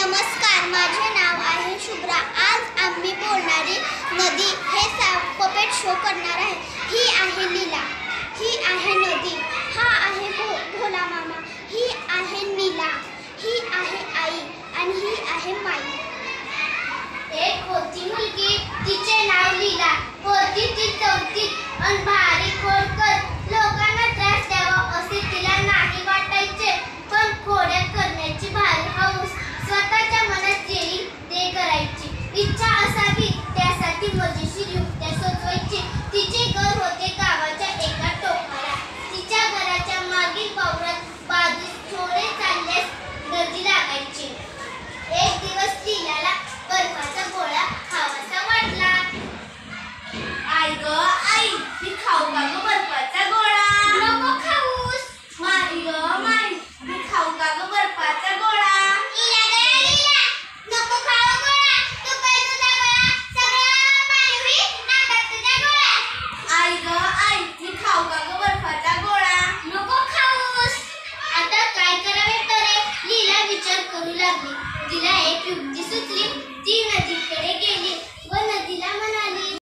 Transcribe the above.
नमस्कार, माझे नाव आहे शुभ्रा। आज आम्ही बोलणारी नदी हे पपेट शो करणार आहे। ही आहे लीला, ही आहे नदी, हा आहे भोला मामा, ही आहे नीला, ही आहे आई आणि ही आहे माई। एक होती मुलगी, तिचे नाव लीला, होती ती चौथीत अन भारी खोडकर। लोकांना त्रास द्यावा असे तिला नाही वाटायचे, पण खोड्या करण्याची भारी हौस। स्वतःच्या मनात येईल ते करायची, इच्छा असावी त्यासाठी मजेशीर युक्त्या सोचवायची। तिचे घर होते गावाच्या एका टोकाला, तिच्या घराच्या मागील वावरात बाजूस थोडे चालल्यास नदी लागायची। एक दिवस लीलाला बर्फाचा गोळा खावासा वाटला। आई ग आई, मी खाऊ का ग बर्फाचा गोळा? नको खाऊस। माई ग माई, मी खाऊ का ग बर्फाचा गोळा? लीला ग लीला, नको खाऊ गोळा, तू काय तुझा गोळा सगळं पाणी होईल नाकात तुझ्या गोळ्यात। आई ग आई, मी खाऊ का ग बर्फाचा गोळा? नको खाऊस। आता काय करावे तरे लीला विचार करू लागली। तिला एक युक्ती सुचली। ती नदीकडे गेली व नदीला म्हणाली,